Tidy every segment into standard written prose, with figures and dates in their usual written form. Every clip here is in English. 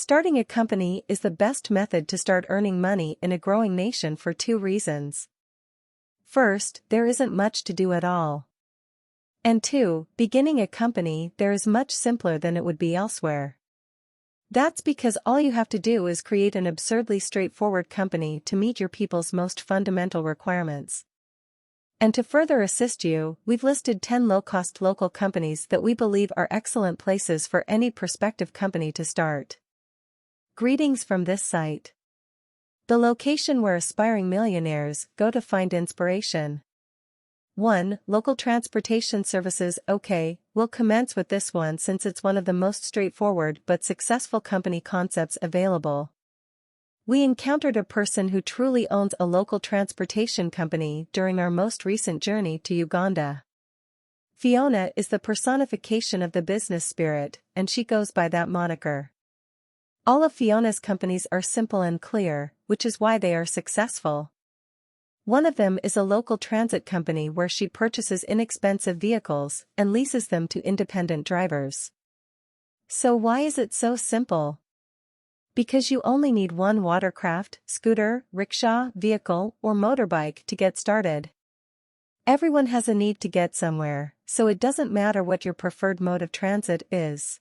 Starting a company is the best method to start earning money in a growing nation for two reasons. First, there isn't much to do at all. And two, beginning a company there is much simpler than it would be elsewhere. That's because all you have to do is create an absurdly straightforward company to meet your people's most fundamental requirements. And to further assist you, we've listed 10 low-cost local companies that we believe are excellent places for any prospective company to start. Greetings from this site. The location where aspiring millionaires go to find inspiration. 1. Local transportation services. Okay, we'll commence with this one since it's one of the most straightforward but successful company concepts available. We encountered a person who truly owns a local transportation company during our most recent journey to Uganda. Fiona is the personification of the business spirit, and she goes by that moniker. All of Fiona's companies are simple and clear, which is why they are successful. One of them is a local transit company where she purchases inexpensive vehicles and leases them to independent drivers. So why is it so simple? Because you only need one watercraft, scooter, rickshaw, vehicle, or motorbike to get started. Everyone has a need to get somewhere, so it doesn't matter what your preferred mode of transit is.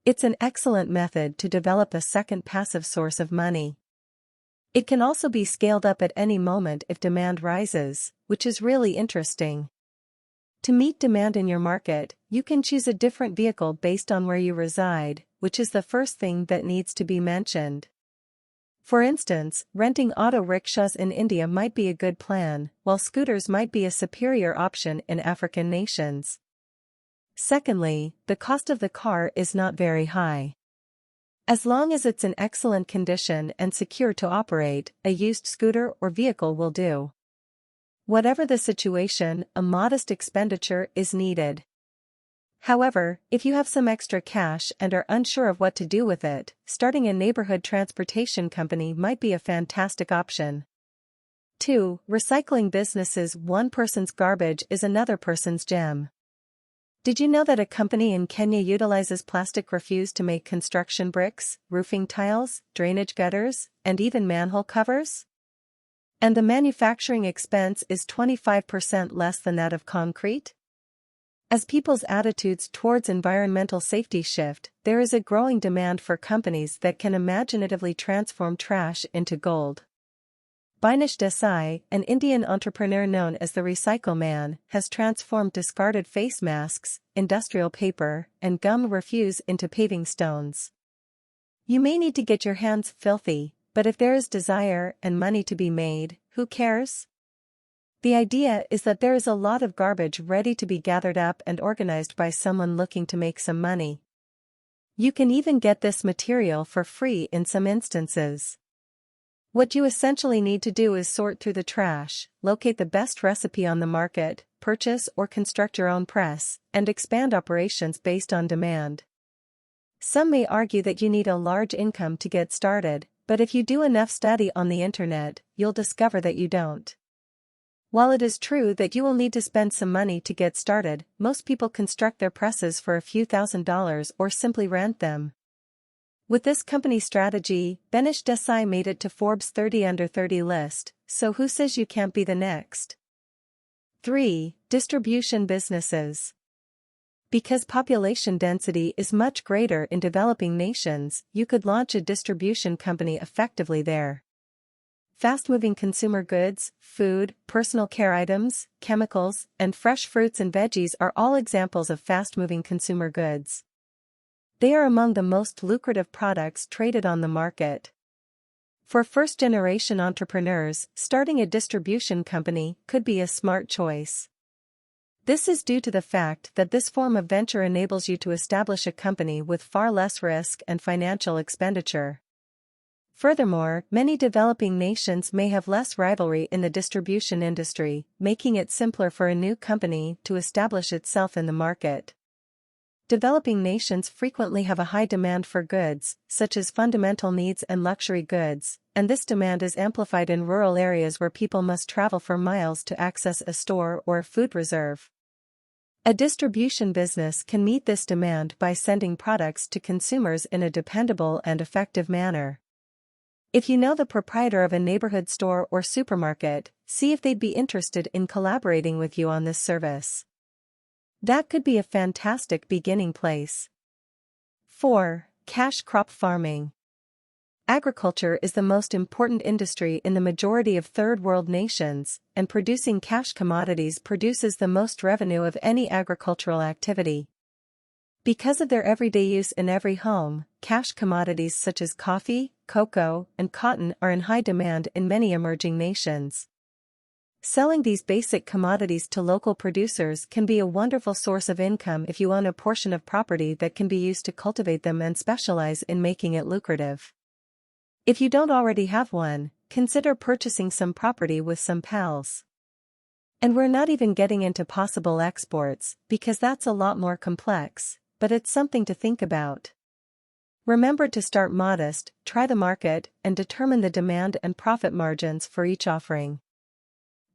It's an excellent method to develop a second passive source of money. It can also be scaled up at any moment if demand rises, which is really interesting. To meet demand in your market, you can choose a different vehicle based on where you reside, which is the first thing that needs to be mentioned. For instance, renting auto rickshaws in India might be a good plan, while scooters might be a superior option in African nations. Secondly, the cost of the car is not very high. As long as it's in excellent condition and secure to operate, a used scooter or vehicle will do. Whatever the situation, a modest expenditure is needed. However, if you have some extra cash and are unsure of what to do with it, starting a neighborhood transportation company might be a fantastic option. 2. Recycling businesses. One person's garbage is another person's gem. Did you know that a company in Kenya utilizes plastic refuse to make construction bricks, roofing tiles, drainage gutters, and even manhole covers? And the manufacturing expense is 25% less than that of concrete? As people's attitudes towards environmental safety shift, there is a growing demand for companies that can imaginatively transform trash into gold. Binish Desai, an Indian entrepreneur known as the Recycle Man, has transformed discarded face masks, industrial paper, and gum refuse into paving stones. You may need to get your hands filthy, but if there is desire and money to be made, who cares? The idea is that there is a lot of garbage ready to be gathered up and organized by someone looking to make some money. You can even get this material for free in some instances. What you essentially need to do is sort through the trash, locate the best recipe on the market, purchase or construct your own press, and expand operations based on demand. Some may argue that you need a large income to get started, but if you do enough study on the internet, you'll discover that you don't. While it is true that you will need to spend some money to get started, most people construct their presses for a few $1,000s or simply rent them. With this company strategy, Binish Desai made it to Forbes 30 Under 30 list, so who says you can't be the next? 3. Distribution businesses. Because population density is much greater in developing nations, you could launch a distribution company effectively there. Fast-moving consumer goods, food, personal care items, chemicals, and fresh fruits and veggies are all examples of fast-moving consumer goods. They are among the most lucrative products traded on the market. For first-generation entrepreneurs, starting a distribution company could be a smart choice. This is due to the fact that this form of venture enables you to establish a company with far less risk and financial expenditure. Furthermore, many developing nations may have less rivalry in the distribution industry, making it simpler for a new company to establish itself in the market. Developing nations frequently have a high demand for goods, such as fundamental needs and luxury goods, and this demand is amplified in rural areas where people must travel for miles to access a store or a food reserve. A distribution business can meet this demand by sending products to consumers in a dependable and effective manner. If you know the proprietor of a neighborhood store or supermarket, see if they'd be interested in collaborating with you on this service. That could be a fantastic beginning place. 4. Cash crop farming. Agriculture is the most important industry in the majority of third world nations, and producing cash commodities produces the most revenue of any agricultural activity. Because of their everyday use in every home, cash commodities such as coffee, cocoa, and cotton are in high demand in many emerging nations. Selling these basic commodities to local producers can be a wonderful source of income if you own a portion of property that can be used to cultivate them and specialize in making it lucrative. If you don't already have one, consider purchasing some property with some pals. And we're not even getting into possible exports, because that's a lot more complex, but it's something to think about. Remember to start modest, try the market, and determine the demand and profit margins for each offering.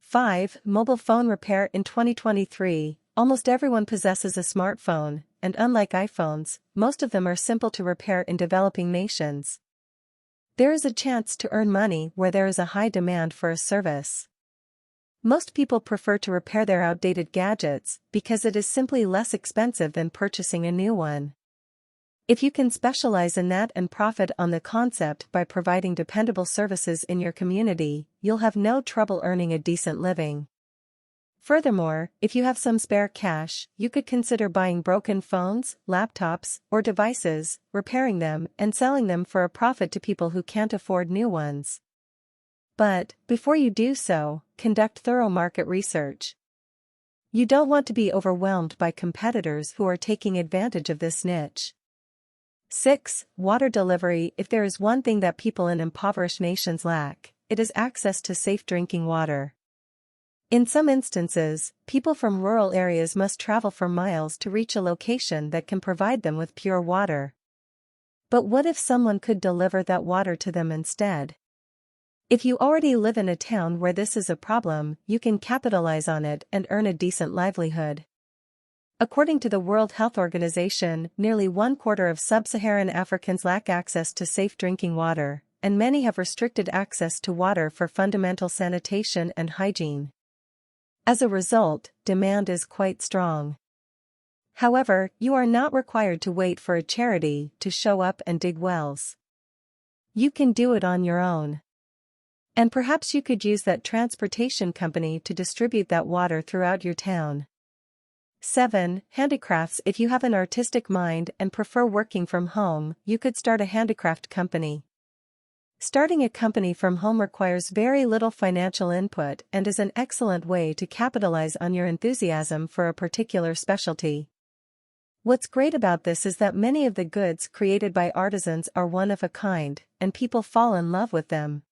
5. Mobile phone repair. In 2023, almost everyone possesses a smartphone, and unlike iPhones, most of them are simple to repair in developing nations. There is a chance to earn money where there is a high demand for a service. Most people prefer to repair their outdated gadgets because it is simply less expensive than purchasing a new one. If you can specialize in that and profit on the concept by providing dependable services in your community, you'll have no trouble earning a decent living. Furthermore, if you have some spare cash, you could consider buying broken phones, laptops, or devices, repairing them, and selling them for a profit to people who can't afford new ones. But, before you do so, conduct thorough market research. You don't want to be overwhelmed by competitors who are taking advantage of this niche. 6. Water delivery. If there is one thing that people in impoverished nations lack, it is access to safe drinking water. In some instances, people from rural areas must travel for miles to reach a location that can provide them with pure water. But what if someone could deliver that water to them instead? If you already live in a town where this is a problem, you can capitalize on it and earn a decent livelihood. According to the World Health Organization, nearly 1/4 of sub-Saharan Africans lack access to safe drinking water, and many have restricted access to water for fundamental sanitation and hygiene. As a result, demand is quite strong. However, you are not required to wait for a charity to show up and dig wells. You can do it on your own. And perhaps you could use that transportation company to distribute that water throughout your town. 7. Handicrafts. If you have an artistic mind and prefer working from home, you could start a handicraft company. Starting a company from home requires very little financial input and is an excellent way to capitalize on your enthusiasm for a particular specialty. What's great about this is that many of the goods created by artisans are one of a kind, and people fall in love with them.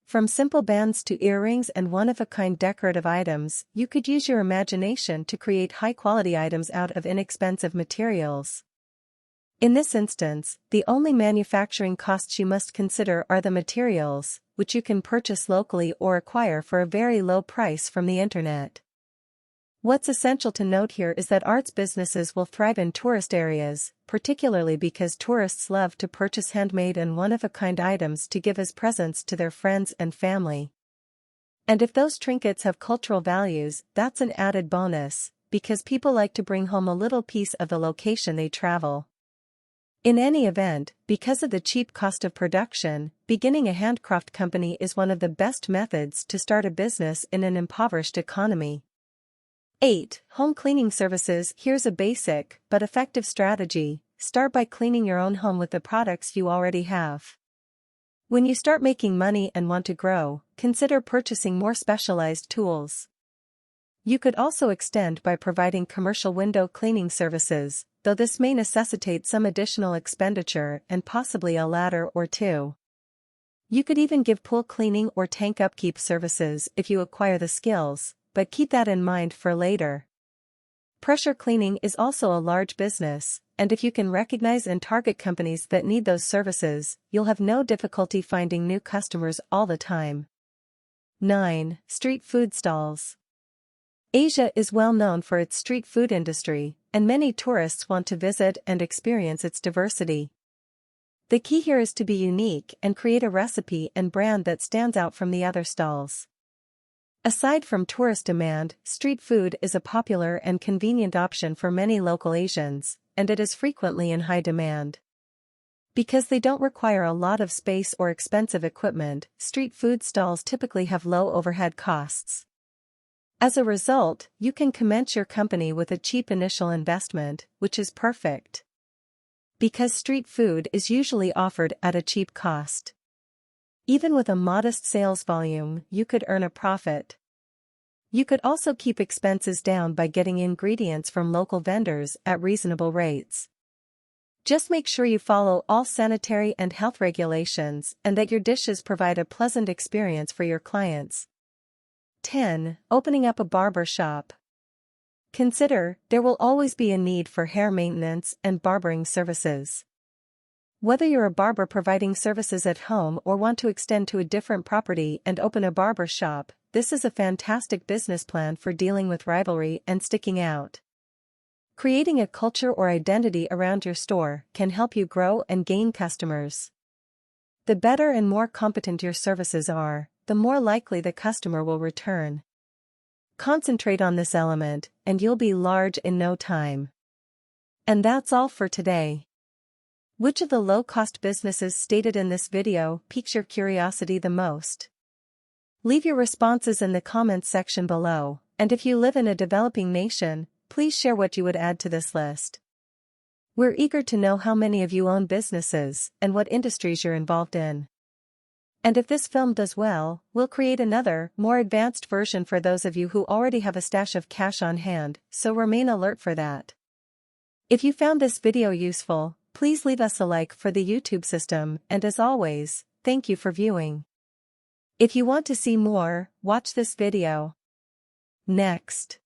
From simple bands to earrings and one-of-a-kind decorative items, you could use your imagination to create high-quality items out of inexpensive materials. In this instance, the only manufacturing costs you must consider are the materials, which you can purchase locally or acquire for a very low price from the internet. What's essential to note here is that arts businesses will thrive in tourist areas, particularly because tourists love to purchase handmade and one-of-a-kind items to give as presents to their friends and family. And if those trinkets have cultural values, that's an added bonus, because people like to bring home a little piece of the location they travel. In any event, because of the cheap cost of production, beginning a handcraft company is one of the best methods to start a business in an impoverished economy. 8. Home cleaning services. Here's a basic, but effective strategy. Start by cleaning your own home with the products you already have. When you start making money and want to grow, consider purchasing more specialized tools. You could also extend by providing commercial window cleaning services, though this may necessitate some additional expenditure and possibly a ladder or two. You could even give pool cleaning or tank upkeep services if you acquire the skills, but keep that in mind for later. Pressure cleaning is also a large business, and if you can recognize and target companies that need those services, you'll have no difficulty finding new customers all the time. 9. Street food stalls. Asia is well known for its street food industry, and many tourists want to visit and experience its diversity. The key here is to be unique and create a recipe and brand that stands out from the other stalls. Aside from tourist demand, street food is a popular and convenient option for many local Asians, and it is frequently in high demand. Because they don't require a lot of space or expensive equipment, street food stalls typically have low overhead costs. As a result, you can commence your company with a cheap initial investment, which is perfect. Because street food is usually offered at a cheap cost. Even with a modest sales volume, you could earn a profit. You could also keep expenses down by getting ingredients from local vendors at reasonable rates. Just make sure you follow all sanitary and health regulations and that your dishes provide a pleasant experience for your clients. 10. Opening up a barber shop. Consider, there will always be a need for hair maintenance and barbering services. Whether you're a barber providing services at home or want to extend to a different property and open a barber shop, this is a fantastic business plan for dealing with rivalry and sticking out. Creating a culture or identity around your store can help you grow and gain customers. The better and more competent your services are, the more likely the customer will return. Concentrate on this element, and you'll be large in no time. And that's all for today. Which of the low-cost businesses stated in this video piques your curiosity the most? Leave your responses in the comments section below, and if you live in a developing nation, please share what you would add to this list. We're eager to know how many of you own businesses and what industries you're involved in. And if this film does well, we'll create another, more advanced version for those of you who already have a stash of cash on hand, so remain alert for that. If you found this video useful, please leave us a like for the YouTube system, and as always, thank you for viewing. If you want to see more, watch this video. Next.